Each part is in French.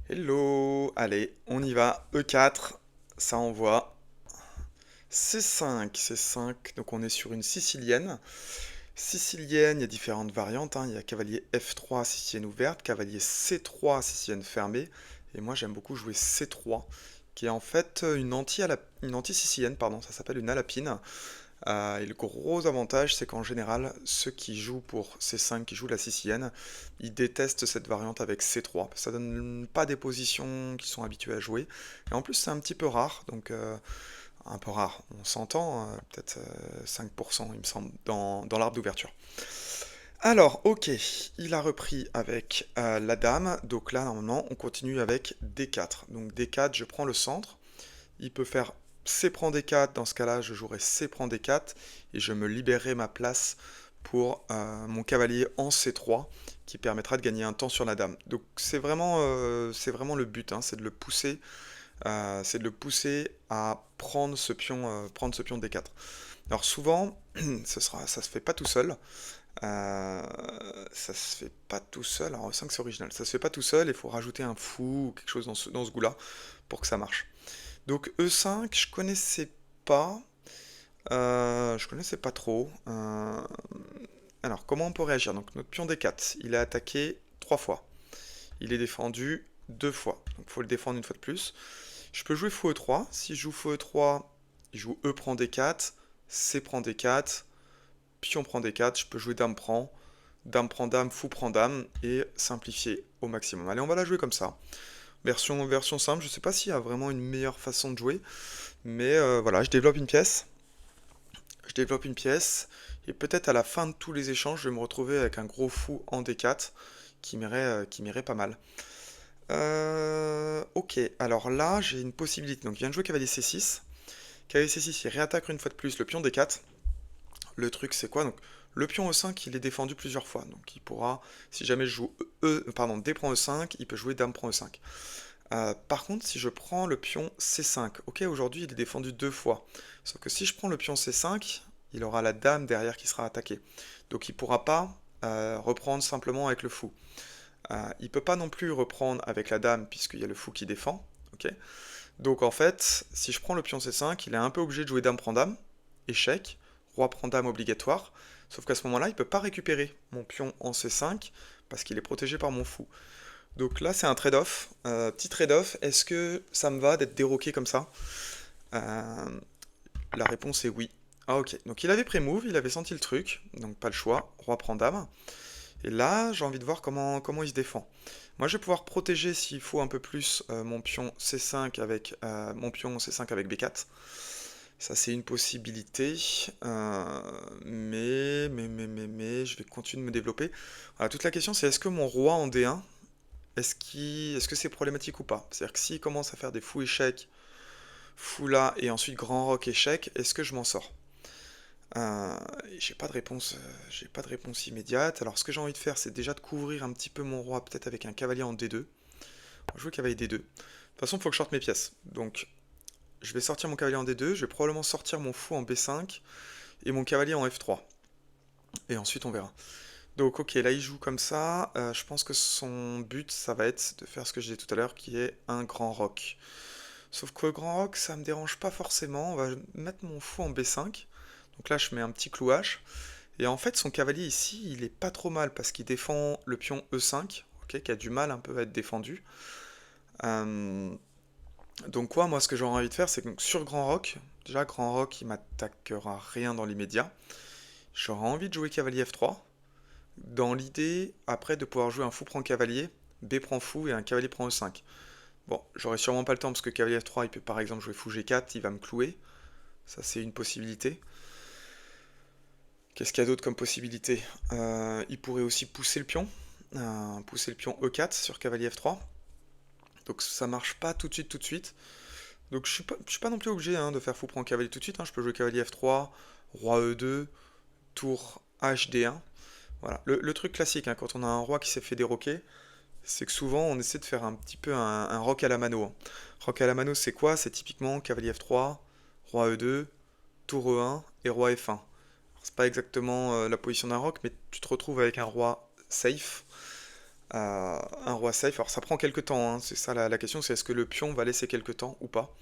Hello, allez, on y va. E4, ça envoie. C5, C5, donc on est sur une sicilienne. Sicilienne, il y a différentes variantes, hein. Il y a cavalier F3, sicilienne ouverte, cavalier C3, sicilienne fermée. Et moi j'aime beaucoup jouer C3, qui est en fait une anti-sicilienne, pardon, ça s'appelle une alapine. Et le gros avantage, c'est qu'en général, ceux qui jouent pour C5, qui jouent la sicilienne, ils détestent cette variante avec C3. Ça donne pas des positions qu'ils sont habitués à jouer. Et en plus, c'est un petit peu rare, donc un peu rare. On s'entend, peut-être 5%, il me semble, dans l'arbre d'ouverture. Alors, ok, il a repris avec la dame. Donc là, normalement, on continue avec D4. Donc D4, je prends le centre. Il peut faire C prend D4, dans ce cas-là je jouerai C prend D4 et je me libérerai ma place pour mon cavalier en C3 qui permettra de gagner un temps sur la dame. Donc c'est vraiment le but, hein, c'est de le pousser à prendre ce pion D4. Alors souvent, ça se fait pas tout seul. euh, Ça se fait pas tout seul. Alors 5 c'est original. Ça se fait pas tout seul. Il faut rajouter un fou ou quelque chose dans ce goût-là pour que ça marche. Donc E5, je connaissais pas. Je connaissais pas trop. Alors, comment on peut réagir? Donc, notre pion D4, il est attaqué 3 fois. Il est défendu 2 fois. Donc, il faut le défendre une fois de plus. Je peux jouer fou E3. Si je joue fou E3, il joue E prend D4, C prend D4, pion prend D4. Je peux jouer dame prend dame, fou prend dame, et simplifier au maximum. Allez, on va la jouer comme ça. Version simple, je sais pas s'il y a vraiment une meilleure façon de jouer. Mais voilà, je développe une pièce. Je développe une pièce. Et peut-être à la fin de tous les échanges, je vais me retrouver avec un gros fou en D4 qui m'irait pas mal. Ok, alors là, j'ai une possibilité. Donc, il vient de jouer cavalier C6. Cavalier C6, il réattaque une fois de plus le pion D4. Le truc, c'est quoi? Donc, le pion E5, il est défendu plusieurs fois. Donc, il pourra, si jamais je joue pardon, D prend E5, il peut jouer Dame prend E5. Par contre, si je prends le pion C5, ok, aujourd'hui il est défendu 2 fois. Sauf que si je prends le pion C5, il aura la dame derrière qui sera attaquée. Donc il ne pourra pas reprendre simplement avec le fou. Il ne peut pas non plus reprendre avec la dame puisqu'il y a le fou qui défend. Ok. Donc en fait, si je prends le pion C5, il est un peu obligé de jouer dame prend dame, échec, roi prend dame obligatoire. Sauf qu'à ce moment-là, il ne peut pas récupérer mon pion en C5 parce qu'il est protégé par mon fou. Donc là, c'est un trade-off. Petit trade-off, est-ce que ça me va d'être déroqué comme ça? Euh, la réponse est oui. Ah ok, donc il avait pré-move, il avait senti le truc, donc pas le choix, roi prend dame. Et là, j'ai envie de voir comment il se défend. Moi, je vais pouvoir protéger s'il faut un peu plus mon pion C5 avec B4. Ça, c'est une possibilité. Mais, je vais continuer de me développer. Voilà, toute la question, c'est est-ce que mon roi en D1 est-ce que c'est problématique ou pas? C'est-à-dire que s'il commence à faire des fous échecs, fou là, et ensuite grand rock échec, est-ce que je m'en sors? Euh, j'ai pas de réponse immédiate. Alors ce que j'ai envie de faire, c'est déjà de couvrir un petit peu mon roi, peut-être avec un cavalier en D2. On va jouer cavalier D2. De toute façon, il faut que je sorte mes pièces. Donc, je vais sortir mon cavalier en D2, je vais probablement sortir mon fou en B5 et mon cavalier en F3. Et ensuite, on verra. Donc ok, là il joue comme ça. Je pense que son but, ça va être de faire ce que je disais tout à l'heure, qui est un grand rock. Sauf que le grand rock, ça me dérange pas forcément. On va mettre mon fou en B5. Donc là, je mets un petit clouage. Et en fait, son cavalier ici, il est pas trop mal parce qu'il défend le pion E5, ok, qui a du mal un peu à être défendu. Euh, donc quoi, moi, ce que j'aurais envie de faire, c'est que donc, sur grand rock, déjà grand rock, il m'attaquera rien dans l'immédiat. J'aurais envie de jouer cavalier F3. Dans l'idée, après, de pouvoir jouer un fou prend cavalier, B prend fou et un cavalier prend E5. Bon, j'aurai sûrement pas le temps parce que cavalier F3, il peut par exemple jouer fou G4, il va me clouer. Ça, c'est une possibilité. Qu'est-ce qu'il y a d'autre comme possibilité? Il pourrait aussi pousser le pion E4 sur cavalier F3. Donc ça marche pas tout de suite, tout de suite. Donc je suis pas non plus obligé hein, de faire fou prend cavalier tout de suite, hein. Je peux jouer cavalier F3, roi E2, tour HD1. Voilà, le truc classique, hein, quand on a un roi qui s'est fait déroquer, c'est que souvent on essaie de faire un petit peu un rock à la mano, hein. Rock à la mano, c'est quoi? C'est typiquement cavalier F3, roi E2, tour E1 et roi F1. C'est pas exactement la position d'un rock, mais tu te retrouves avec un roi safe. un roi safe. Alors ça prend quelques temps, hein, c'est ça la question, c'est est-ce que le pion va laisser quelques temps ou pas.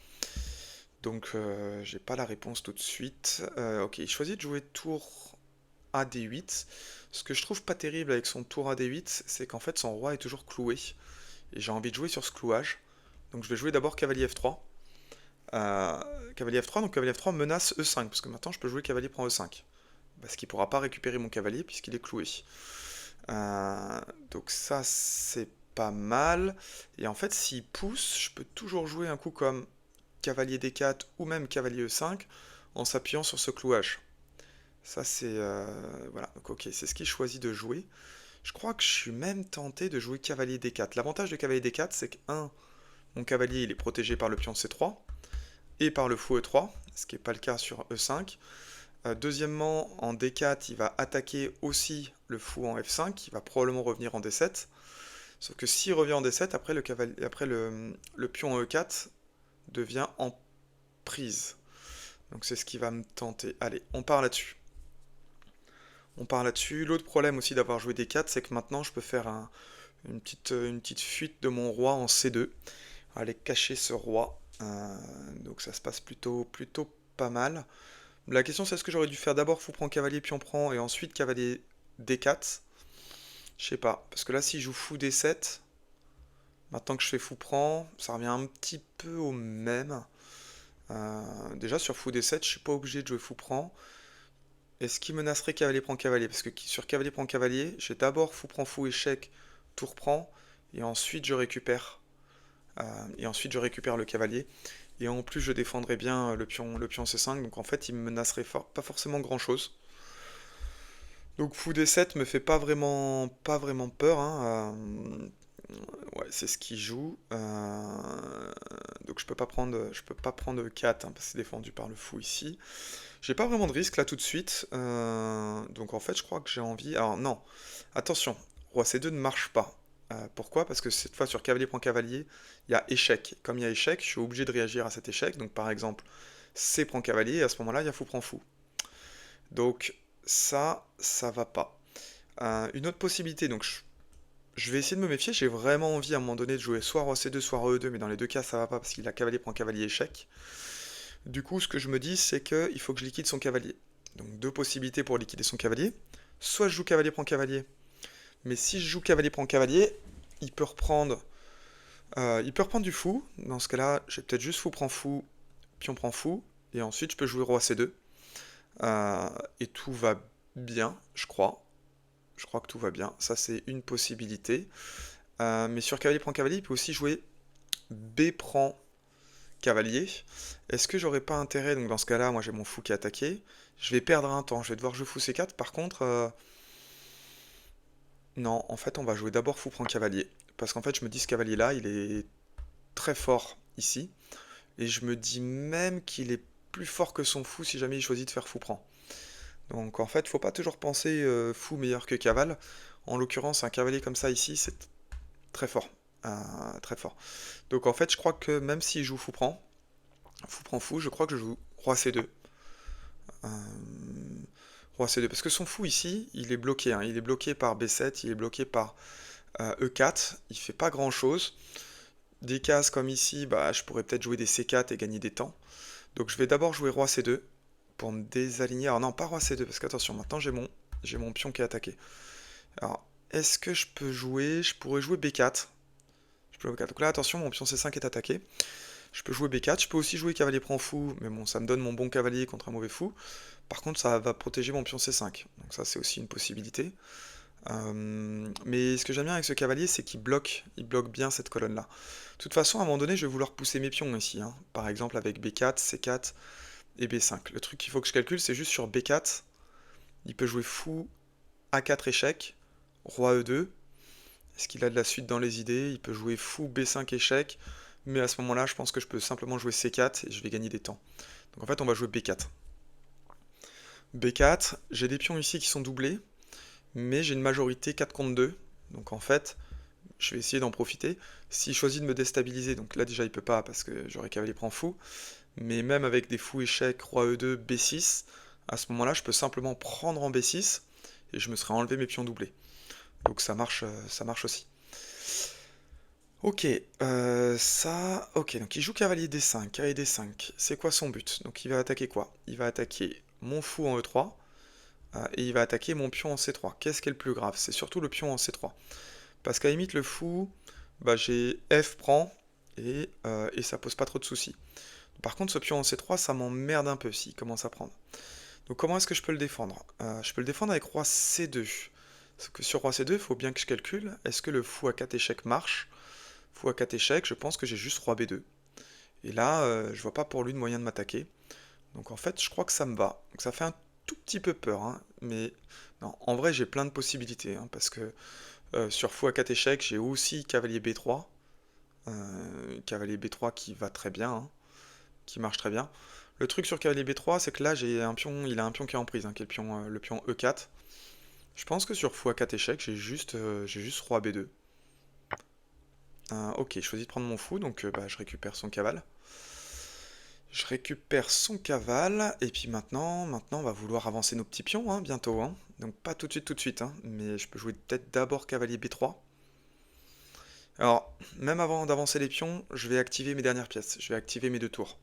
Donc j'ai pas la réponse tout de suite. Ok, il choisit de jouer tour à D8. Ce que je trouve pas terrible avec son tour à D8, c'est qu'en fait son roi est toujours cloué. Et j'ai envie de jouer sur ce clouage. Donc je vais jouer d'abord cavalier F3. Euh, cavalier F3, donc cavalier F3 menace E5, parce que maintenant je peux jouer cavalier prend E5. Parce qu'il pourra pas récupérer mon cavalier puisqu'il est cloué. Euh, donc ça c'est pas mal. Et en fait s'il pousse, je peux toujours jouer un coup comme cavalier D4 ou même cavalier E5 en s'appuyant sur ce clouage. Ça c'est... voilà, donc ok, c'est ce qu'il choisit de jouer. Je crois que je suis même tenté de jouer cavalier D4. L'avantage de cavalier D4, c'est que 1, mon cavalier il est protégé par le pion C3 et par le fou E3, ce qui n'est pas le cas sur E5. Deuxièmement, en D4, il va attaquer aussi le fou en F5, il va probablement revenir en D7. Sauf que s'il revient en D7, après le pion en E4 devient en prise. Donc c'est ce qui va me tenter. Allez, on part là-dessus. On part là-dessus. L'autre problème aussi d'avoir joué D4, c'est que maintenant je peux faire une petite fuite de mon roi en C2. Aller cacher ce roi. Donc ça se passe plutôt pas mal. La question c'est est-ce que j'aurais dû faire d'abord fou prend cavalier pion prend et ensuite cavalier D4. Je sais pas. Parce que là si je joue fou D7, maintenant que je fais fou prend, ça revient un petit peu au même. Déjà sur fou D7, je suis pas obligé de jouer fou prend. Est-ce qu'il menacerait cavalier prend cavalier? Parce que sur cavalier prend cavalier, j'ai d'abord fou prend fou échec, tour prend, et ensuite je récupère. Et ensuite je récupère le cavalier. Et en plus je défendrai bien le pion C5, donc en fait il me menacerait pas forcément grand chose. Donc fou D7 me fait pas vraiment peur, hein. Ouais, c'est ce qu'il joue. Donc je peux pas prendre 4 hein, parce que c'est défendu par le fou ici. J'ai pas vraiment de risque là tout de suite. Donc en fait je crois que j'ai envie. Alors non, attention, roi C2 ne marche pas. Pourquoi? Parce que cette fois sur cavalier prend cavalier, il y a échec. Comme il y a échec, je suis obligé de réagir à cet échec. Donc par exemple, C prend cavalier, et à ce moment-là, il y a fou prend fou. Donc ça va pas. Une autre possibilité, donc je vais essayer de me méfier. J'ai vraiment envie à un moment donné de jouer soit roi C2, soit roi E2, mais dans les deux cas, ça va pas parce qu'il a cavalier prend cavalier échec. Du coup, ce que je me dis, c'est qu'il faut que je liquide son cavalier. Donc deux possibilités pour liquider son cavalier. Soit je joue cavalier prend cavalier, mais si je joue cavalier prend cavalier, il peut reprendre, du fou. Dans ce cas-là, j'ai peut-être juste fou prend fou, pion prend fou, et ensuite je peux jouer roi C2. Et tout va bien, je crois. Je crois que tout va bien. Ça, c'est une possibilité. Mais sur cavalier prend cavalier, il peut aussi jouer B prend cavalier. Est-ce que j'aurais pas intérêt, donc dans ce cas-là, moi j'ai mon fou qui est attaqué. Je vais perdre un temps, je vais devoir jouer fou C4. Par contre, non, en fait, on va jouer d'abord fou prend cavalier. Parce qu'en fait, je me dis ce cavalier-là, il est très fort ici. Et je me dis même qu'il est plus fort que son fou si jamais il choisit de faire fou prend. Donc en fait, faut pas toujours penser fou meilleur que cavale. En l'occurrence, un cavalier comme ça ici, c'est très fort. Très fort. Donc en fait, je crois que même s'il joue fou prend fou, je crois que je joue roi C2. Euh, Roi C2, parce que son fou ici, il est bloqué, hein. Il est bloqué par B7, il est bloqué par E4, il fait pas grand chose. Des cases comme ici, bah, je pourrais peut-être jouer des C4 et gagner des temps. Donc je vais d'abord jouer roi C2 pour me désaligner. Alors non, pas roi C2, parce qu'attention, maintenant j'ai mon pion qui est attaqué. Alors, est-ce que je peux jouer? Je pourrais jouer B4. Donc là, attention, mon pion C5 est attaqué. Je peux jouer B4, je peux aussi jouer cavalier prend fou, mais bon, ça me donne mon bon cavalier contre un mauvais fou. Par contre, ça va protéger mon pion C5. Donc ça, c'est aussi une possibilité. Mais ce que j'aime bien avec ce cavalier, c'est il bloque bien cette colonne-là. De toute façon, à un moment donné, je vais vouloir pousser mes pions ici, hein. Par exemple, avec B4, C4 et B5. Le truc qu'il faut que je calcule, c'est juste sur B4, il peut jouer fou, A4 échec, roi E2. Est-ce qu'il a de la suite dans les idées? Il peut jouer fou, B5 échec, mais à ce moment-là, je pense que je peux simplement jouer C4 et je vais gagner des temps. Donc en fait, on va jouer B4. B4, j'ai des pions ici qui sont doublés, mais j'ai une majorité 4 contre 2. Donc en fait, je vais essayer d'en profiter. S'il choisit de me déstabiliser, donc là déjà il peut pas parce que j'aurais cavalier prend fou, mais même avec des fous échecs, roi E2, B6, à ce moment-là, je peux simplement prendre en B6 et je me serais enlevé mes pions doublés. Donc ça marche aussi. Ok, ça... Ok, donc il joue cavalier D5, cavalier D5. C'est quoi son but? Donc il va attaquer quoi? Il va attaquer mon fou en E3, et il va attaquer mon pion en C3. Qu'est-ce qui est le plus grave? C'est surtout le pion en C3. Parce qu'à la limite, le fou, bah, j'ai F prend, et ça pose pas trop de soucis. Par contre, ce pion en C3, ça m'emmerde un peu s'il commence à prendre. Donc comment est-ce que je peux le défendre? Je peux le défendre avec roi C2. Parce que sur roi C2, il faut bien que je calcule, est-ce que le fou à 4 échecs marche? Fou à 4 échecs, je pense que j'ai juste roi B2. Et là, je vois pas pour lui de moyen de m'attaquer. Donc en fait, je crois que ça me va. Donc ça fait un tout petit peu peur, hein, mais non, en vrai, j'ai plein de possibilités, hein, parce que sur fou à 4 échecs, j'ai aussi cavalier B3. Cavalier B3 qui va très bien, hein, qui marche très bien. Le truc sur cavalier B3, c'est que là, j'ai un pion, il a un pion qui est en prise, hein, qui est le pion E4. Je pense que sur fou à 4 échecs, j'ai juste roi B2. Ok, je choisis de prendre mon fou, donc bah, je récupère son cavale. Je récupère son cavale, et puis maintenant on va vouloir avancer nos petits pions, hein, bientôt, hein. Donc pas tout de suite, hein, mais je peux jouer peut-être d'abord cavalier B3. Alors, même avant d'avancer les pions, je vais activer mes dernières pièces, je vais activer mes deux tours.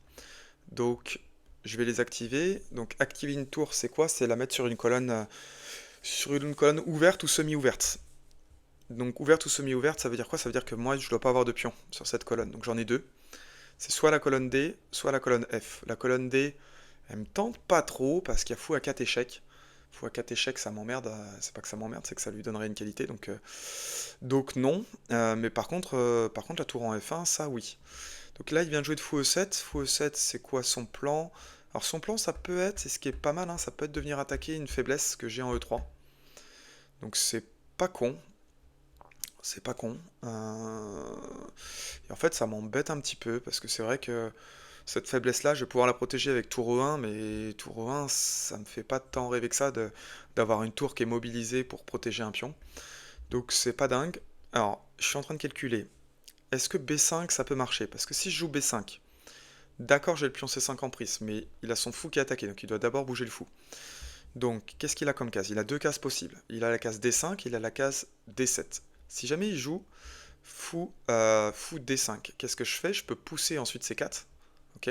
Donc, je vais les activer. Donc, activer une tour, c'est quoi? C'est la mettre sur une colonne ouverte ou semi-ouverte. Donc, ouverte ou semi-ouverte, ça veut dire quoi? Ça veut dire que moi, je dois pas avoir de pion sur cette colonne. Donc, j'en ai deux. C'est soit la colonne D, soit la colonne F. La colonne D, elle me tente pas trop parce qu'il y a fou à 4 échecs. Fou à 4 échecs, ça m'emmerde. C'est pas que ça m'emmerde, c'est que ça lui donnerait une qualité. Donc non. Mais par contre, la tour en F1, ça oui. Donc là, il vient de jouer de fou E7. Fou E7, c'est quoi son plan? Alors son plan, ça peut être, c'est ce qui est pas mal, hein, ça peut être de venir attaquer une faiblesse que j'ai en E3. Donc c'est pas con. C'est pas con. Et en fait, ça m'embête un petit peu, parce que c'est vrai que cette faiblesse-là, je vais pouvoir la protéger avec tour E1, mais tour E1, ça me fait pas tant rêver que ça d'avoir une tour qui est mobilisée pour protéger un pion. Donc c'est pas dingue. Alors, je suis en train de calculer. Est-ce que B5, ça peut marcher? Parce que si je joue B5, d'accord, j'ai le pion C5 en prise, mais il a son fou qui est attaqué, donc il doit d'abord bouger le fou. Donc, qu'est-ce qu'il a comme case? Il a deux cases possibles. Il a la case D5, il a la case D7. Si jamais il joue fou D5, qu'est-ce que je fais? Je peux pousser ensuite C4. Ok.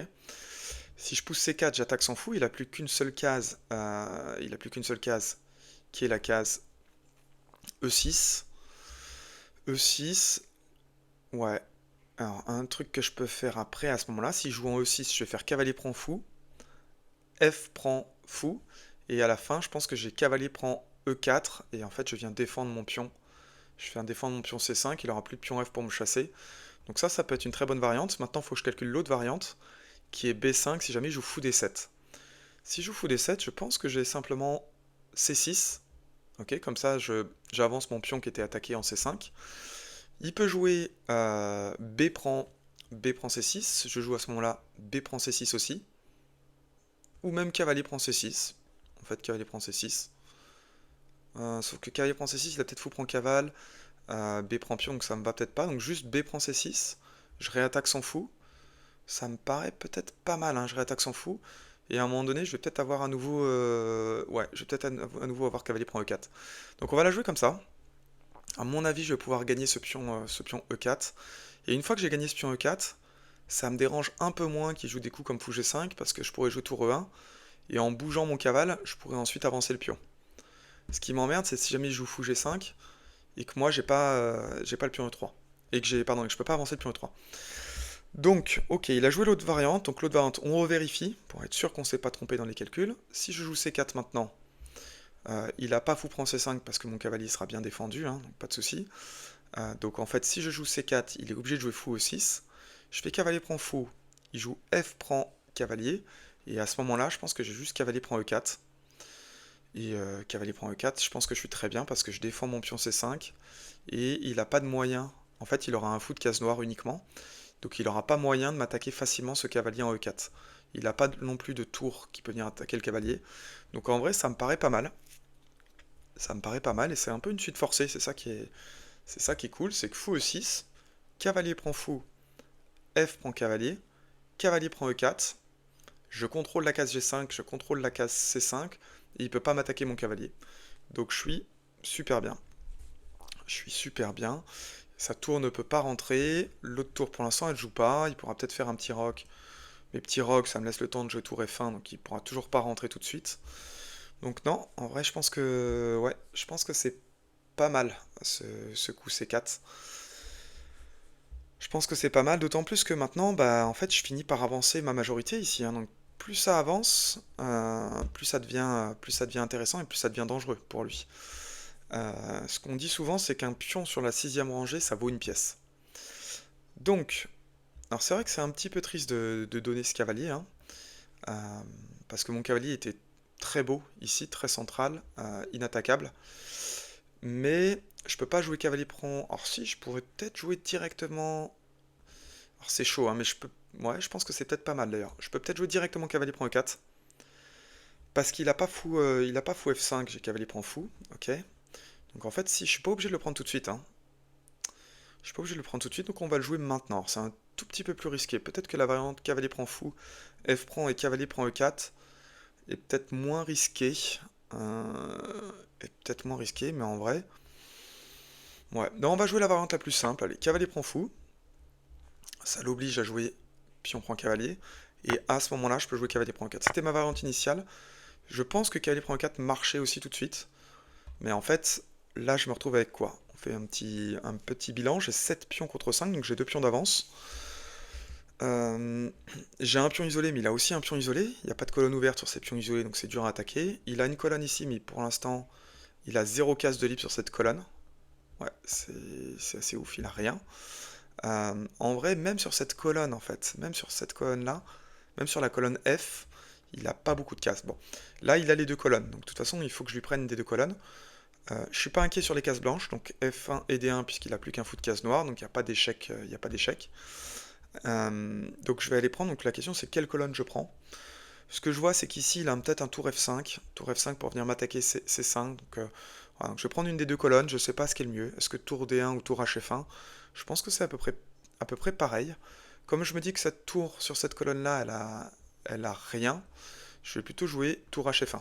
Si je pousse C4, j'attaque son fou, il a plus qu'une seule case. Il a plus qu'une seule case, qui est la case E6. E6, ouais. Alors, un truc que je peux faire après, à ce moment-là, si je joue en E6, je vais faire cavalier prend fou. F prend fou, et à la fin, je pense que j'ai cavalier prend E4, et en fait, je viens défendre mon pion. Je viens défendre mon pion C5, il aura plus de pion F pour me chasser. Donc ça peut être une très bonne variante. Maintenant, il faut que je calcule l'autre variante, qui est B5 si jamais je joue fou D7. Si je joue fou D7, je pense que j'ai simplement C6. Ok, comme ça, j'avance mon pion qui était attaqué en C5. Il peut jouer B prend C6. Je joue à ce moment-là B prend C6 aussi. Ou même cavalier prend C6. En fait, cavalier prend C6. Sauf que cavalier prend C6, il a peut-être fou prend cavale. B prend pion, donc ça me va peut-être pas. Donc juste B prend C6. Je réattaque sans fou. Ça me paraît peut-être pas mal, hein. Je réattaque sans fou. Et à un moment donné, je vais peut-être avoir à nouveau... Ouais, je vais peut-être à nouveau avoir cavalier prend E4. Donc on va la jouer comme ça. À mon avis, je vais pouvoir gagner ce pion E4. Et une fois que j'ai gagné ce pion E4, ça me dérange un peu moins qu'il joue des coups comme fou G5, parce que je pourrais jouer tour E1. Et en bougeant mon cavale, je pourrais ensuite avancer le pion. Ce qui m'emmerde, c'est si jamais il joue fou G5 et que moi j'ai pas le pion E3. Et que je peux pas avancer le pion E3. Donc, ok, il a joué l'autre variante. Donc l'autre variante, on revérifie pour être sûr qu'on ne s'est pas trompé dans les calculs. Si je joue C4 maintenant, il a pas fou prend C5 parce que mon cavalier sera bien défendu, hein, donc pas de souci. Donc en fait, si je joue C4, il est obligé de jouer fou E6. Je fais cavalier prend fou, il joue F prend cavalier. Et à ce moment-là, je pense que j'ai juste cavalier prend E4. Et cavalier prend E4, je pense que je suis très bien parce que je défends mon pion C5 et il n'a pas de moyen. En fait, il aura un fou de case noire uniquement, donc il n'aura pas moyen de m'attaquer facilement ce cavalier en E4. Il n'a pas non plus de tour qui peut venir attaquer le cavalier. Donc en vrai, ça me paraît pas mal. Ça me paraît pas mal et c'est un peu une suite forcée, c'est ça qui est cool, c'est que fou E6, cavalier prend fou, F prend cavalier, cavalier prend E4, je contrôle la case G5, je contrôle la case C5, et il peut pas m'attaquer mon cavalier. Donc je suis super bien. Je suis super bien. Sa tour ne peut pas rentrer. L'autre tour, pour l'instant, elle joue pas. Il pourra peut-être faire un petit roc. Mais petit roc, ça me laisse le temps de jouer tour F1, donc il pourra toujours pas rentrer tout de suite. Donc non, en vrai, je pense que... Ouais, je pense que c'est pas mal, ce coup C4. Je pense que c'est pas mal, d'autant plus que maintenant, bah, en fait, je finis par avancer ma majorité ici, hein. Donc plus ça avance, plus ça devient intéressant et plus ça devient dangereux pour lui. Ce qu'on dit souvent, c'est qu'un pion sur la sixième rangée, ça vaut une pièce. Donc, alors c'est vrai que c'est un petit peu triste de donner ce cavalier, hein, euh, parce que mon cavalier était très beau ici, très central, inattaquable. Mais je peux pas jouer cavalier prend. Alors si, je pourrais peut-être jouer directement. Alors c'est chaud, hein, mais je peux. Ouais, je pense que c'est peut-être pas mal d'ailleurs. Je peux peut-être jouer directement cavalier prend E4. Parce qu'il a pas fou, il a pas fou F5, j'ai cavalier prend fou. Ok. Donc en fait, si je suis pas obligé de le prendre tout de suite, hein. Je suis pas obligé de le prendre tout de suite, donc on va le jouer maintenant. Alors, c'est un tout petit peu plus risqué. Peut-être que la variante cavalier prend fou, F prend et cavalier prend E4 est peut-être moins risqué. Est peut-être moins risqué, mais en vrai. Ouais. Non, on va jouer la variante la plus simple. Allez, cavalier prend fou. Ça l'oblige à jouer pion prend cavalier. Et à ce moment-là, je peux jouer cavalier prend 4. C'était ma variante initiale. Je pense que cavalier prend 4 marchait aussi tout de suite. Mais en fait, là, je me retrouve avec quoi? On fait un petit bilan. J'ai 7 pions contre 5, donc j'ai 2 pions d'avance. Euh, j'ai un pion isolé, mais il a aussi un pion isolé. Il n'y a pas de colonne ouverte sur ces pions isolés, donc c'est dur à attaquer. Il a une colonne ici, mais pour l'instant, il a 0 case de libre sur cette colonne. Ouais, c'est assez ouf, il a rien. En vrai, même sur cette colonne, en fait, même sur cette colonne-là, même sur la colonne F, il a pas beaucoup de cases. Bon, là, il a les deux colonnes, donc de toute façon, il faut que je lui prenne des deux colonnes. Je suis pas inquiet sur les cases blanches, donc F1 et D1, puisqu'il a plus qu'un fou de case noire, donc il n'y a pas d'échec. Il y a pas d'échec. Donc je vais aller prendre, donc la question c'est quelle colonne je prends. Ce que je vois, c'est qu'ici, il a peut-être un tour F5 pour venir m'attaquer C5. Donc, voilà, donc je vais prendre une des deux colonnes, je sais pas ce qui est le mieux. Est-ce que tour D1 ou tour HF1? Je pense que c'est à peu près pareil. Comme je me dis que cette tour sur cette colonne-là, elle a rien, je vais plutôt jouer tour HF1.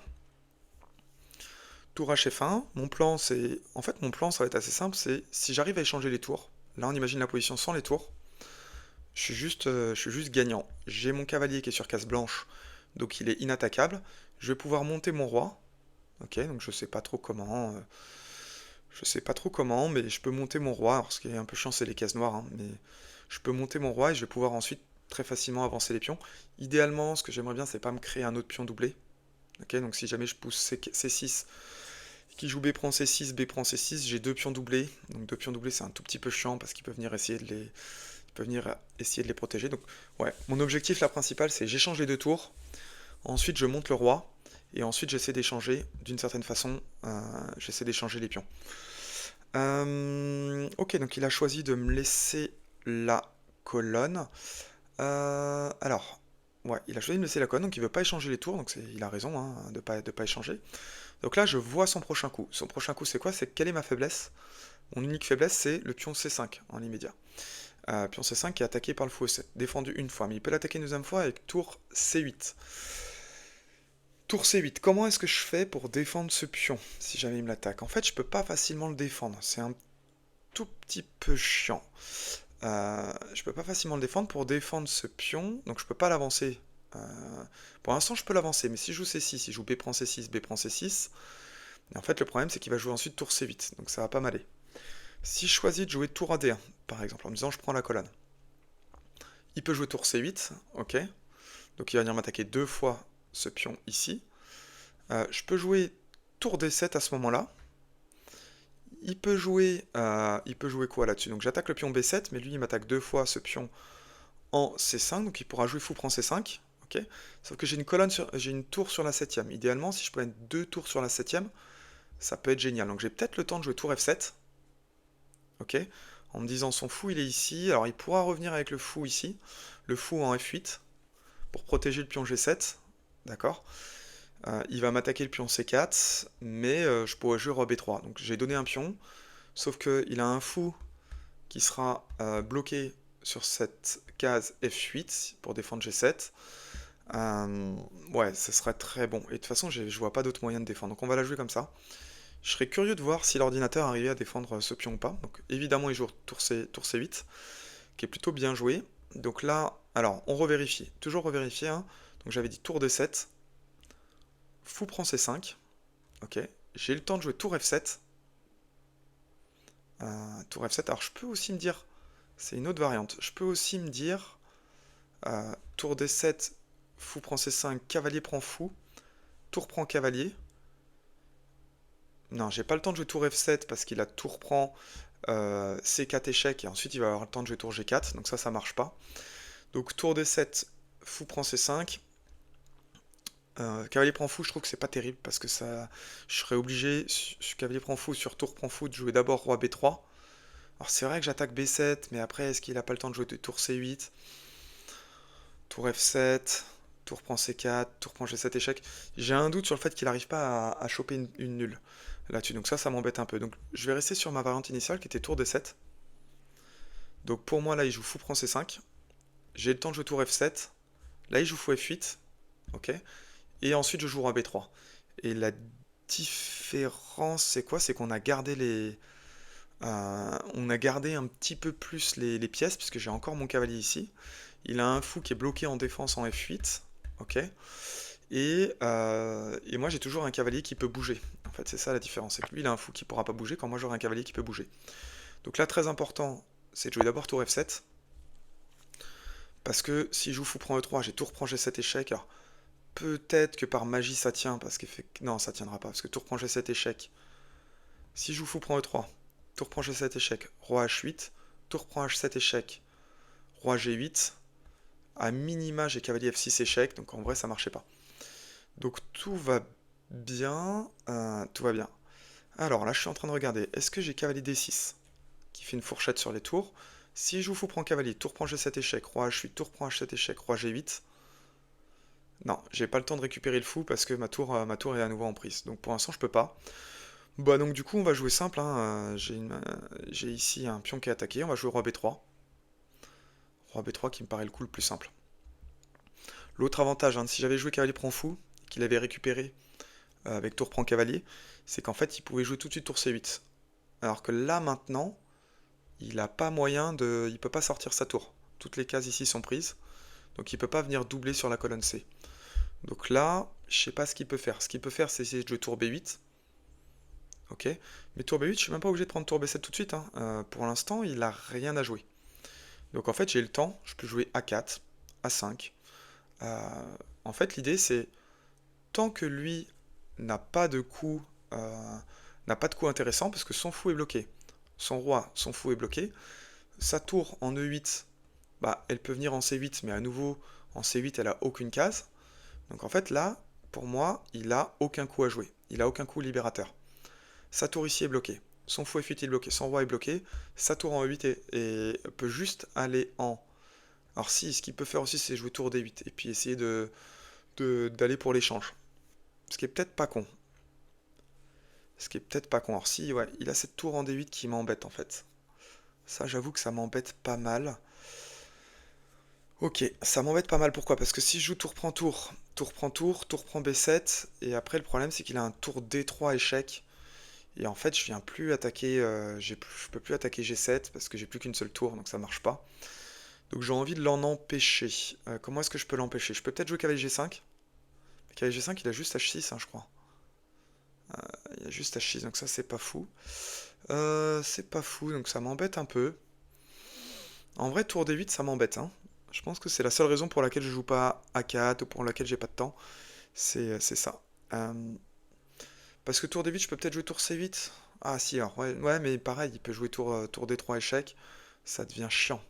Tour HF1, mon plan c'est... En fait, mon plan ça va être assez simple, c'est si j'arrive à échanger les tours, là on imagine la position sans les tours, je suis juste gagnant. J'ai mon cavalier qui est sur case blanche, donc il est inattaquable. Je vais pouvoir monter mon roi. Ok, donc je sais pas trop comment. Je sais pas trop comment, mais je peux monter mon roi. Alors, ce qui est un peu chiant, c'est les cases noires, hein, mais je peux monter mon roi et je vais pouvoir ensuite très facilement avancer les pions. Idéalement, ce que j'aimerais bien, c'est pas me créer un autre pion doublé. Ok, donc si jamais je pousse C6, qui joue B prend C6, B prend C6, j'ai deux pions doublés. Donc deux pions doublés, c'est un tout petit peu chiant parce qu'il peut venir essayer de les, il peut venir essayer de les protéger. Donc ouais, mon objectif là principal, c'est j'échange les deux tours. Ensuite, je monte le roi. Et ensuite, j'essaie d'échanger, d'une certaine façon, j'essaie d'échanger les pions. Ok, donc il a choisi de me laisser la colonne. Alors, ouais, il a choisi de me laisser la colonne, donc il veut pas échanger les tours, donc il a raison hein, de pas échanger. Donc là, je vois son prochain coup. Son prochain coup, c'est quoi? C'est quelle est ma faiblesse? Mon unique faiblesse, c'est le pion C5 en immédiat. Pion C5 qui est attaqué par le fou E7, défendu une fois, mais il peut l'attaquer une deuxième fois avec tour C8. Tour C8, comment est-ce que je fais pour défendre ce pion, si jamais il me l'attaque? En fait, je peux pas facilement le défendre, c'est un tout petit peu chiant. Je peux pas facilement le défendre. Pour défendre ce pion, donc je peux pas l'avancer. Pour l'instant, je peux l'avancer, mais si je joue C6, si je joue B prend C6, B prend C6, et en fait, le problème, c'est qu'il va jouer ensuite tour C8, donc ça va pas m'aller. Si je choisis de jouer tour AD1, par exemple, en me disant je prends la colonne, il peut jouer tour C8, ok, donc il va venir m'attaquer deux fois ce pion ici. Je peux jouer tour D7 à ce moment-là. Il peut jouer quoi là-dessus? Donc j'attaque le pion B7, mais lui il m'attaque deux fois ce pion en C5, donc il pourra jouer fou prend C5. Ok. Sauf que j'ai une tour sur la 7ème. Idéalement, si je peux mettre deux tours sur la 7ème, ça peut être génial. Donc j'ai peut-être le temps de jouer tour F7. Ok. En me disant son fou il est ici. Alors il pourra revenir avec le fou ici. Le fou en F8 pour protéger le pion G7. D'accord. Il va m'attaquer le pion C4, mais je pourrais jouer roi B3. Donc j'ai donné un pion, sauf qu'il a un fou qui sera bloqué sur cette case F8 pour défendre G7. Ouais, ce serait très bon. Et de toute façon, je vois pas d'autre moyen de défendre. Donc on va la jouer comme ça. Je serais curieux de voir si l'ordinateur arrivait à défendre ce pion ou pas. Donc évidemment, il joue tour C8, qui est plutôt bien joué. Donc là, alors, on revérifie. Toujours revérifier, hein. Donc j'avais dit tour D7. Fou prend C5. Ok. J'ai eu le temps de jouer tour F7. Tour F7. Alors je peux aussi me dire... C'est une autre variante. Je peux aussi me dire... tour D7, fou prend C5, cavalier prend fou. Tour prend cavalier. Non, j'ai pas le temps de jouer tour F7 parce qu'il a tour prend C4 échec et ensuite il va avoir le temps de jouer tour G4. Donc ça marche pas. Donc tour D7, fou prend C5. Cavalier prend fou, je trouve que c'est pas terrible parce que ça, je serais obligé, cavalier prend fou sur tour prend fou, de jouer d'abord roi B3. Alors c'est vrai que j'attaque B7, mais après est-ce qu'il a pas le temps de jouer de tour C8, tour F7, tour prend C4, tour prend G7 échec. J'ai un doute sur le fait qu'il n'arrive pas à choper une nulle là-dessus, donc ça m'embête un peu. Donc je vais rester sur ma variante initiale qui était tour D7. Donc pour moi là il joue fou prend C5. J'ai le temps de jouer tour F7. Là il joue fou F8. Ok. Et ensuite je joue roi B3. Et la différence c'est quoi? C'est qu'on a gardé on a gardé un petit peu plus les pièces, puisque j'ai encore mon cavalier ici. Il a un fou qui est bloqué en défense en F8. Ok. Et moi j'ai toujours un cavalier qui peut bouger. En fait c'est ça la différence. C'est que lui il a un fou qui pourra pas bouger quand moi j'aurai un cavalier qui peut bouger. Donc là très important c'est de jouer d'abord tour F7. Parce que si je joue fou prend E3, j'ai tour prend G7 échec. Alors peut-être que par magie ça tient, parce que... Non, ça tiendra pas, parce que tour prend G7 échec. Si je joue fou prend E3, tour prend G7 échec, roi H8, tour prend H7 échec, roi G8, à minima j'ai cavalier F6 échec, donc en vrai ça marchait pas. Donc tout va bien, tout va bien. Alors là je suis en train de regarder, est-ce que j'ai cavalier D6, qui fait une fourchette sur les tours? Si je joue fou prend cavalier, tour prend G7 échec, roi H8, tour prend H7 échec, roi G8, non, j'ai pas le temps de récupérer le fou parce que ma tour est à nouveau en prise. Donc pour l'instant, je peux pas. Bah donc du coup, on va jouer simple, hein. J'ai ici un pion qui est attaqué. On va jouer roi B3. Roi B3 qui me paraît le coup le plus simple. L'autre avantage, hein, si j'avais joué cavalier prend fou, qu'il avait récupéré avec tour prend cavalier, c'est qu'en fait, il pouvait jouer tout de suite tour C8. Alors que là, maintenant, il a pas moyen de... Il peut pas sortir sa tour. Toutes les cases ici sont prises. Donc il peut pas venir doubler sur la colonne C. Donc là, je sais pas ce qu'il peut faire. Ce qu'il peut faire, c'est essayer de jouer tour B8. Ok. Mais tour B8, je suis même pas obligé de prendre tour B7 tout de suite, hein. Pour l'instant, il a rien à jouer. Donc en fait, j'ai le temps. Je peux jouer A4, A5. En fait, l'idée, c'est tant que lui n'a pas de coup, intéressant, parce que son fou est bloqué. Son roi, son fou est bloqué. Sa tour en E8, bah, elle peut venir en C8, mais à nouveau, en C8, elle a aucune case. Donc en fait là, pour moi, il a aucun coup à jouer. Il a aucun coup libérateur. Sa tour ici est bloquée. Son fou F8 est bloqué. Son roi est bloqué. Sa tour en E8 peut juste aller en... Alors si, ce qu'il peut faire aussi, c'est jouer tour D8. Et puis essayer d'aller pour l'échange. Ce qui est peut-être pas con. Ce qui est peut-être pas con. Alors si, ouais, il a cette tour en D8 qui m'embête en fait. Ça, j'avoue que ça m'embête pas mal. Ok, ça m'embête pas mal. Pourquoi? Parce que si je joue tour prend tour, tour prend tour, tour prend B7, et après le problème c'est qu'il a un tour D3 échec, et en fait je viens plus attaquer, je peux plus attaquer G7 parce que j'ai plus qu'une seule tour, donc ça marche pas. Donc j'ai envie de l'en empêcher. Comment est-ce que je peux l'empêcher? Je peux peut-être jouer cavalier G5. Le cavalier G5 il a juste H6, hein, je crois. Il a juste H6, donc ça c'est pas fou. C'est pas fou, donc ça m'embête un peu. En vrai, tour D8 ça m'embête, hein. Je pense que c'est la seule raison pour laquelle je joue pas A4 ou pour laquelle j'ai pas de temps. C'est ça. Parce que tour D8, je peux peut-être jouer tour C8. Ah si, alors, ouais, mais pareil, il peut jouer tour D3 échec. Ça devient chiant.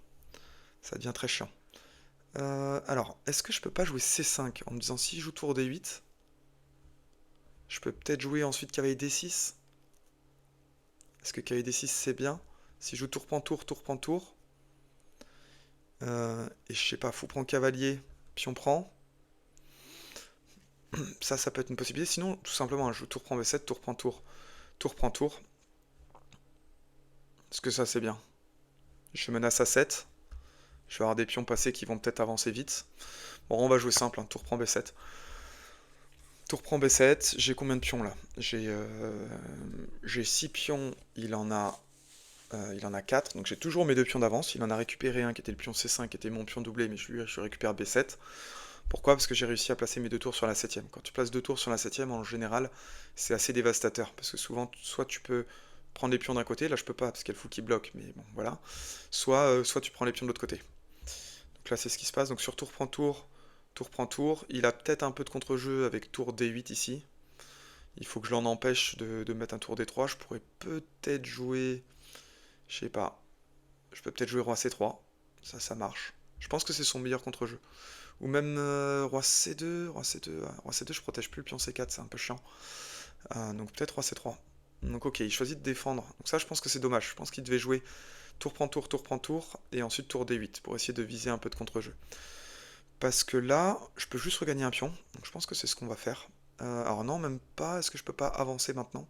Ça devient très chiant. Alors, est-ce que je peux pas jouer C5 en me disant si je joue tour D8, je peux peut-être jouer ensuite cavalier D6. Est-ce que cavalier D6 c'est bien? Si je joue tour prend tour, tour prend tour. Et je sais pas, fou prend cavalier, pion prend. Ça peut être une possibilité. Sinon, tout simplement, je joue tour prend B7, tour prend tour, tour prend tour. Est-ce que ça c'est bien? Je menace à 7. Je vais avoir des pions passés qui vont peut-être avancer vite. Bon, on va jouer simple, hein, tour prend B7. Tour prend B7, j'ai combien de pions là? J'ai 6 pions, il en a 4, donc j'ai toujours mes deux pions d'avance. Il en a récupéré un qui était le pion C5, qui était mon pion doublé, mais je récupère B7. Pourquoi? Parce que j'ai réussi à placer mes deux tours sur la septième. Quand tu places deux tours sur la septième, en général, c'est assez dévastateur. Parce que souvent, soit tu peux prendre les pions d'un côté, là je peux pas, parce qu'il y a le fou qui bloque, mais bon, voilà. Soit tu prends les pions de l'autre côté. Donc là, c'est ce qui se passe. Donc sur tour prend tour. Il a peut-être un peu de contre-jeu avec tour D8 ici. Il faut que je l'en empêche de mettre un tour D3. Je pourrais peut-être jouer... Je sais pas. Je peux peut-être jouer roi C3. Ça marche. Je pense que c'est son meilleur contre-jeu. Ou même roi C2. Roi C2, roi C2, je protège plus le pion C4, c'est un peu chiant. Donc peut-être roi C3. Donc ok, il choisit de défendre. Donc ça, je pense que c'est dommage. Je pense qu'il devait jouer tour prend tour, et ensuite tour D8, pour essayer de viser un peu de contre-jeu. Parce que là, je peux juste regagner un pion. Donc je pense que c'est ce qu'on va faire. Alors non, même pas. Est-ce que je peux pas avancer maintenant?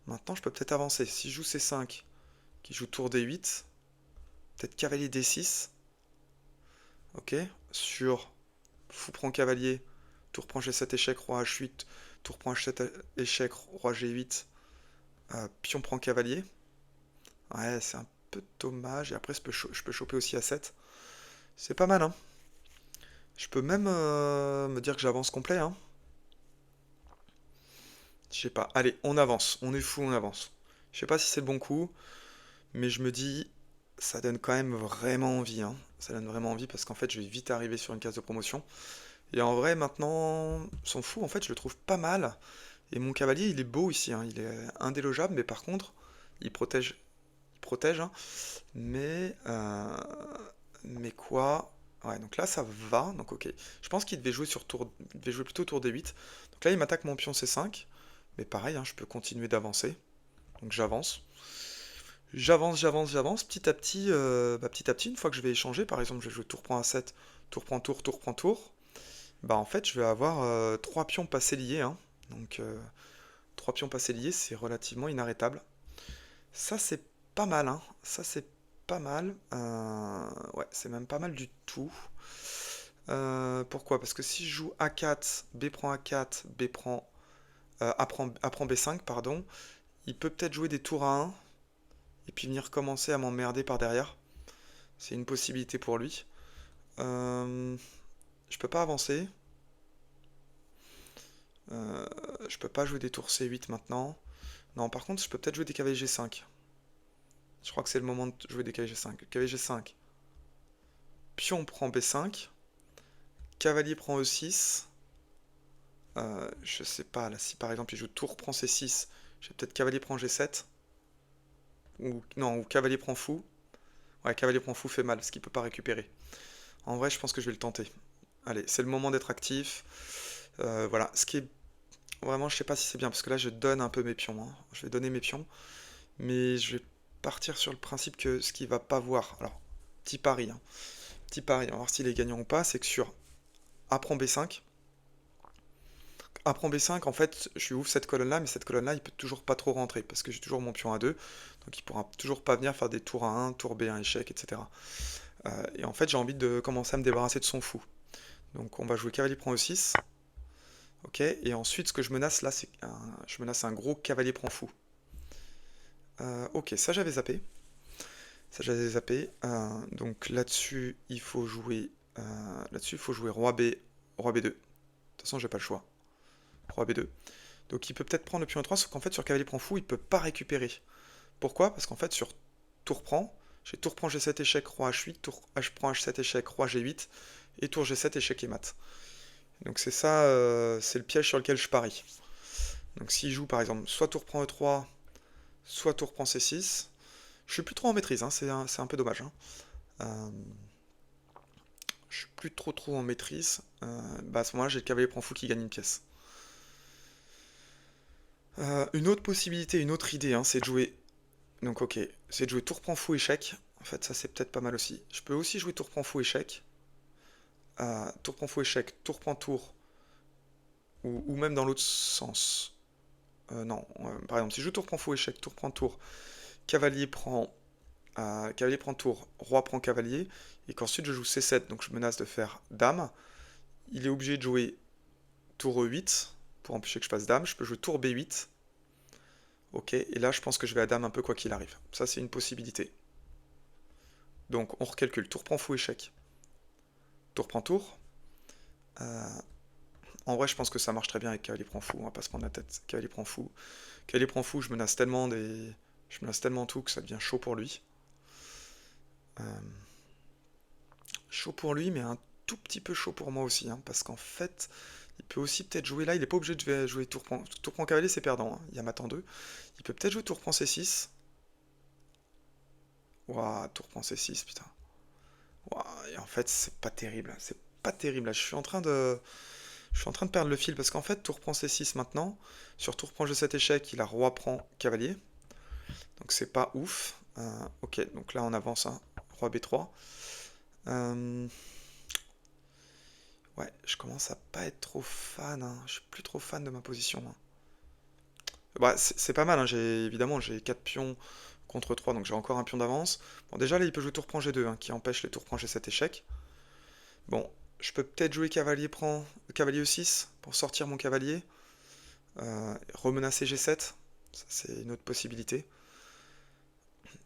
Maintenant, je peux peut-être avancer. Si je joue C5, qui joue tour D8, peut-être cavalier D6. Ok. Sur fou prend cavalier, tour prend G7 échec, roi H8, tour prend H7 échec, roi G8, pion prend cavalier. Ouais, c'est un peu dommage. Et après, je peux choper aussi A7. C'est pas mal, hein. Je peux même me dire que j'avance complet, hein. Je sais pas. Allez, on avance. On est fou, on avance. Je sais pas si c'est le bon coup, mais je me dis, ça donne quand même vraiment envie, hein. Ça donne vraiment envie parce qu'en fait, je vais vite arriver sur une case de promotion. Et en vrai, maintenant, son fou, en fait, je le trouve pas mal. Et mon cavalier, il est beau ici, hein. Il est indélogeable, mais par contre, il protège. Il protège, hein. Mais, mais quoi? Ouais, donc là, ça va. Donc ok. Je pense qu'il devait jouer sur tour, il devait jouer plutôt tour D8. Donc là, il m'attaque mon pion C5. Mais pareil, hein, je peux continuer d'avancer. Donc j'avance. J'avance. Petit à petit, une fois que je vais échanger, par exemple, je vais jouer tour prend A7, tour prend tour. Bah en fait, je vais avoir 3 pions passés liés, hein. Donc 3 pions passés liés, c'est relativement inarrêtable. Ça, c'est pas mal, hein. Ça, c'est pas mal. Ouais, c'est même pas mal du tout. Pourquoi? Parce que si je joue A4, B prend A4, A prend B5, pardon, il peut peut-être jouer des tours à 1 et puis venir commencer à m'emmerder par derrière. C'est une possibilité pour lui. Euh, je peux pas avancer. Je peux pas jouer des tours C8 maintenant. Non, par contre, je peux peut-être jouer des cavaliers G5. Je crois que c'est le moment de jouer des cavaliers G5. Cavalier G5. Pion prend B5. Cavalier prend E6. Je sais pas, là, si par exemple il joue tour prend C6, j'ai peut-être cavalier prend G7. Ou, non, ou cavalier prend fou. Ouais, cavalier prend fou fait mal, parce qu'il peut pas récupérer. En vrai, je pense que je vais le tenter. Allez, c'est le moment d'être actif. Voilà, ce qui est... Vraiment, je sais pas si c'est bien, parce que là, je donne un peu mes pions, hein. Je vais donner mes pions. Mais je vais partir sur le principe que ce qu'il va pas voir. Alors, petit pari, hein. Petit pari, on va voir s'il est gagnant ou pas. C'est que sur A prend B5, A prend B5, en fait, je lui ouvre cette colonne-là, mais cette colonne-là, il peut toujours pas trop rentrer, parce que j'ai toujours mon pion A2, donc il pourra toujours pas venir faire des tours A1, tour B1 échec, etc. Et en fait, j'ai envie de commencer à me débarrasser de son fou. Donc on va jouer cavalier prend E6, ok, et ensuite ce que je menace là, je menace un gros cavalier prend fou. Ok, ça j'avais zappé. Ça j'avais zappé. Donc là-dessus, il faut jouer roi B, roi B2. De toute façon, j'ai pas le choix. Roi B2. Donc il peut peut-être prendre le pion E3, sauf qu'en fait sur cavalier prend fou, il peut pas récupérer. Pourquoi? Parce qu'en fait sur tour prend, j'ai tour prend G7 échec, roi H8, tour H prend H7 échec, roi G8, et tour G7 échec et mat. Donc c'est ça, c'est le piège sur lequel je parie. Donc s'il joue par exemple soit tour prend E3, soit tour prend C6, je suis plus trop en maîtrise, hein, c'est un peu dommage, hein. Euh, je suis plus trop en maîtrise. Bah à ce moment-là, j'ai le cavalier prend fou qui gagne une pièce. Une autre possibilité, une autre idée, hein, c'est de jouer. Donc ok, c'est de jouer tour prend fou échec. En fait, ça c'est peut-être pas mal aussi. Je peux aussi jouer tour prend fou échec. Tour prend fou échec, tour prend tour. Ou même dans l'autre sens. Non, par exemple, si je joue tour prend fou échec, tour prend tour, cavalier prend, cavalier prend tour, roi prend cavalier, et qu'ensuite je joue C7, donc je menace de faire dame, il est obligé de jouer tour E8 pour empêcher que je fasse dame. Je peux jouer tour B8. Ok, et là je pense que je vais à dame un peu quoi qu'il arrive. Ça c'est une possibilité. Donc on recalcule. Tour prend fou échec. Tour prend tour. En vrai je pense que ça marche très bien avec cavalier prend fou. On va pas se prendre la tête. Cavalier prend fou. Cavalier prend fou, je menace tellement des... Je menace tellement tout que ça devient chaud pour lui. Chaud pour lui, mais un tout petit peu chaud pour moi aussi. Hein, parce qu'en fait, il peut aussi peut-être jouer là. Il n'est pas obligé de jouer tour prend cavalier, c'est perdant. Hein. Il y a mat en 2. Il peut peut-être jouer tour prend C6. Ouah, tour prend C6, putain. Ouah, et en fait, c'est pas terrible. C'est pas terrible. Là, je suis en train de perdre le fil. Parce qu'en fait, tour prend C6 maintenant. Sur tour prend G7 échec, il a roi prend cavalier. Donc c'est pas ouf. Ok, donc là on avance. Hein. Roi B3. Ouais, je commence à pas être trop fan. Hein. Je suis plus trop fan de ma position. Hein. Bah, c'est pas mal. Hein. Évidemment, j'ai 4 pions contre 3, donc j'ai encore un pion d'avance. Bon, déjà là, il peut jouer tour prend G2, hein, qui empêche les tours prend G7 échec. Bon, je peux peut-être jouer cavalier E6 pour sortir mon cavalier. Remenacer G7. Ça, c'est une autre possibilité.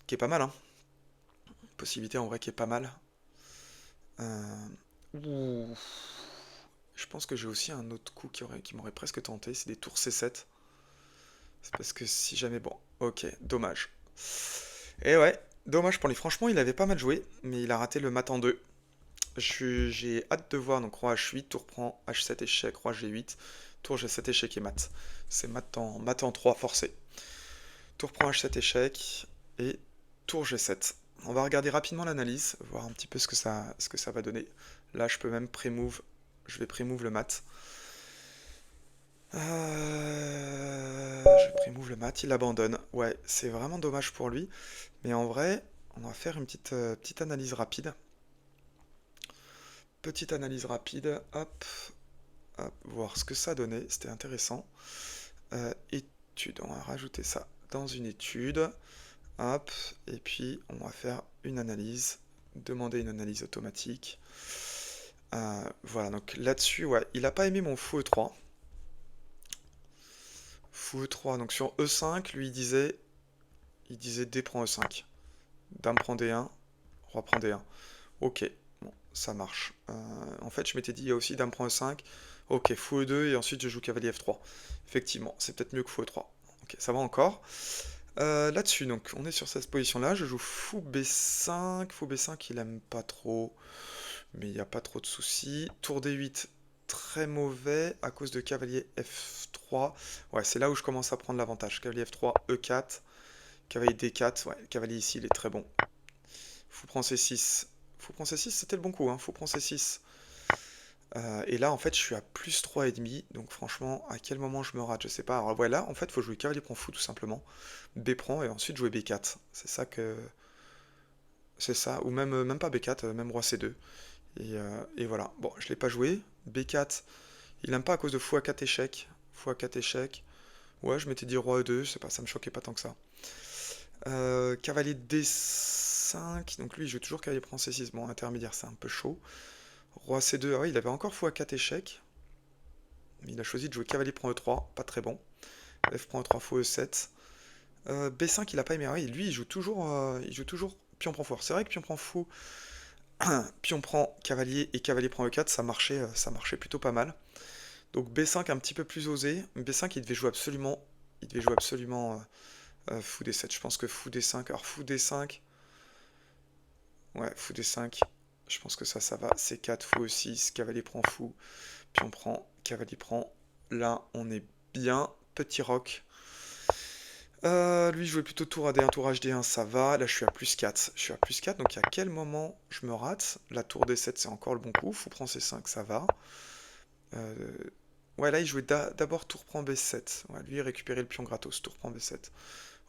Qui est pas mal, hein. Possibilité en vrai qui est pas mal. Ouh. Je pense que j'ai aussi un autre coup qui m'aurait presque tenté, c'est des tours C7. C'est parce que si jamais... Bon, ok, dommage. Et ouais, dommage pour lui. Franchement, il avait pas mal joué, mais il a raté le mat en 2. J'ai hâte de voir, donc roi H8, tour prend H7 échec, roi G8, tour G7 échec et mat. C'est mat en 3 forcé. Tour prend H7 échec et tour G7. On va regarder rapidement l'analyse, voir un petit peu ce que ça va donner. Là, je peux même pré-move. Je vais pré-move le mat. Je pré-move le mat, il abandonne. Ouais, c'est vraiment dommage pour lui. Mais en vrai, on va faire une petite analyse rapide. Petite analyse rapide, hop, hop, voir ce que ça donnait. C'était intéressant. Étude, on va rajouter ça dans une étude. Hop, et puis on va faire une analyse. Demander une analyse automatique. Voilà, donc là-dessus, ouais, il n'a pas aimé mon fou E3. Fou E3, donc sur E5, lui il disait D prend E5. Dame prend D1, roi prend D1. Ok, bon, ça marche. En fait, je m'étais dit, il y a aussi Dame prend E5. Ok, fou E2, et ensuite je joue cavalier F3. Effectivement, c'est peut-être mieux que fou E3. Ok, ça va encore. Là-dessus, donc, on est sur cette position-là. Je joue fou B5. Fou B5, il aime pas trop. Mais il n'y a pas trop de soucis. Tour D8, très mauvais à cause de cavalier F3. Ouais, c'est là où je commence à prendre l'avantage. Cavalier F3, E4. Cavalier D4. Ouais, le cavalier ici, il est très bon. Fou prend C6. Fou prend C6, c'était le bon coup. Hein. Fou prend C6. Et là, en fait, je suis à plus 3,5. Donc, franchement, à quel moment je me rate, je sais pas. Alors, voilà, en fait, il faut jouer cavalier prend fou, tout simplement. B prend, et ensuite jouer B4. C'est ça que... C'est ça. Ou même pas B4, même roi C2. Et voilà. Bon, je l'ai pas joué. B4, il aime pas à cause de fou A4 échec. Fou A4 échec. Ouais, je m'étais dit roi E2, c'est pas, ça me choquait pas tant que ça. Cavalier D5, donc lui il joue toujours cavalier prend C6, bon intermédiaire c'est un peu chaud. Roi C2, ah oui il avait encore fou A4 échec. Mais il a choisi de jouer cavalier prend E3, pas très bon. F prend E3, fou E7. B5 il a pas aimé, ah oui lui il joue toujours pion prend fou. C'est vrai que pion prend fou, pion prend cavalier et cavalier prend E4, ça marchait plutôt pas mal. Donc B5 un petit peu plus osé. B5 il devait jouer absolument fou D7. Je pense que fou D5. Alors fou D5. Ouais, fou D5. Je pense que ça va. C4, fou E6, cavalier prend fou. Pion prend, cavalier prend. Là, on est bien. Petit roc. Lui, jouait plutôt tour AD1, tour HD1, ça va. Là, je suis à plus 4. Je suis à plus 4, donc à quel moment je me rate? La tour D7, c'est encore le bon coup. Fou prend C5, ça va. Ouais, là, il jouait d'abord tour prend B7. Ouais, lui, il récupérait le pion gratos. Tour prend B7.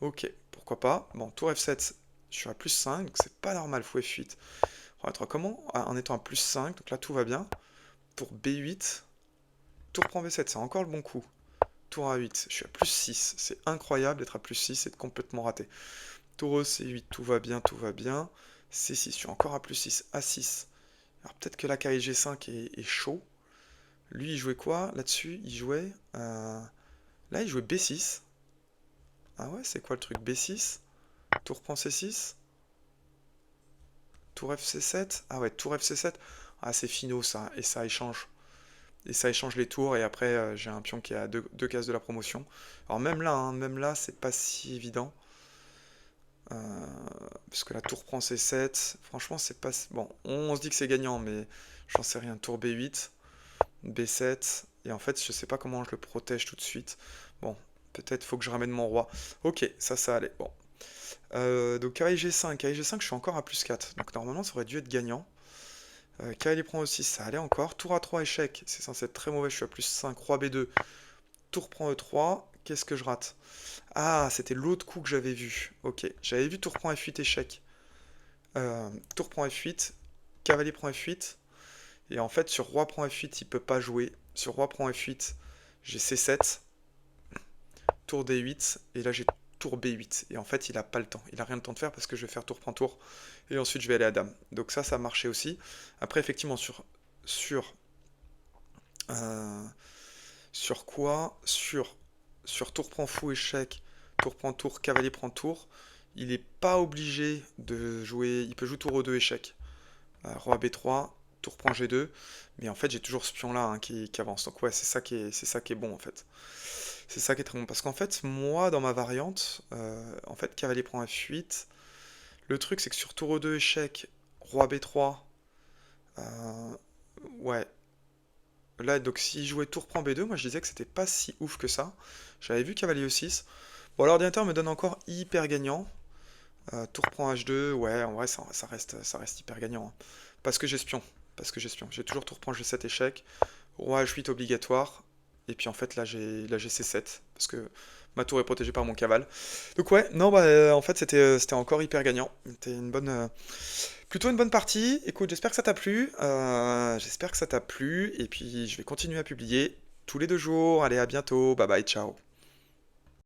Ok, pourquoi pas. Bon, tour F7, je suis à plus 5, donc c'est pas normal, fou F8. On va être comment? En étant à plus 5, donc là tout va bien. Tour B8, tour prend B7, c'est encore le bon coup. Tour A8, je suis à plus 6, c'est incroyable d'être à plus 6 et de complètement raté. Tour E, C8, tout va bien, tout va bien. C6, je suis encore à plus 6, A6. Alors peut-être que la cavalier G5 est chaud. Lui, il jouait quoi là-dessus? Il jouait... Là, il jouait B6. Ah ouais, c'est quoi le truc? B6? Tour prend C6? Tour FC7? Ah ouais, tour FC7. Ah, c'est finaux ça. Et ça échange. Et ça échange les tours. Et après, j'ai un pion qui est à deux cases de la promotion. Alors même là, c'est pas si évident. Puisque la tour prend C7. Franchement, c'est pas... Bon, on se dit que c'est gagnant, mais j'en sais rien. Tour B8, B7. Et en fait, je sais pas comment je le protège tout de suite. Bon, peut-être faut que je ramène mon roi. Ok, ça allait. Bon. Donc cavalier G5. Cavalier G5, je suis encore à +4. Donc normalement, ça aurait dû être gagnant. Cavalier prend aussi, ça allait encore. Tour A3, échec. C'est censé être très mauvais, je suis à +5. Roi B2. Tour prend E3. Qu'est-ce que je rate? Ah, c'était l'autre coup que j'avais vu. Ok, j'avais vu tour prend F8, échec. Tour prend F8. Cavalier prend F8. Et en fait, sur roi prend F8, il peut pas jouer. Sur roi prend F8, j'ai C7. Tour D8. Et là, j'ai tour B8. Et en fait, il a pas le temps. Il a rien le temps de faire parce que je vais faire tour prend tour. Et ensuite, je vais aller à dame. Donc ça marchait aussi. Après, effectivement, euh, sur quoi? Sur tour prend fou, échec. Tour prend tour, cavalier prend tour. Il n'est pas obligé de jouer. Il peut jouer tour E2, échec. Roi B3, tour prend G2. Mais en fait, j'ai toujours ce pion-là hein, qui avance. Donc ouais, c'est ça qui est bon en fait. C'est ça qui est très bon. Parce qu'en fait, moi, dans ma variante, en fait, cavalier prend F8. Le truc, c'est que sur tour E2, échec, roi B3, ouais. Là, donc, s'il jouait tour prend B2, moi je disais que c'était pas si ouf que ça. J'avais vu cavalier E6. Bon, l'ordinateur me donne encore hyper gagnant. Tour prend H2, ouais, en vrai, ça reste hyper gagnant. Hein. Parce que j'ai espion. Parce que j'ai espion. J'ai toujours tour prend G7 échec. Roi H8 obligatoire. Et puis en fait, là j'ai C7. Parce que ma tour est protégée par mon cavale. Donc ouais, non, bah en fait, c'était encore hyper gagnant. C'était plutôt une bonne partie. Écoute, j'espère que ça t'a plu. J'espère que ça t'a plu. Et puis, je vais continuer à publier tous les 2 jours. Allez, à bientôt. Bye bye, ciao.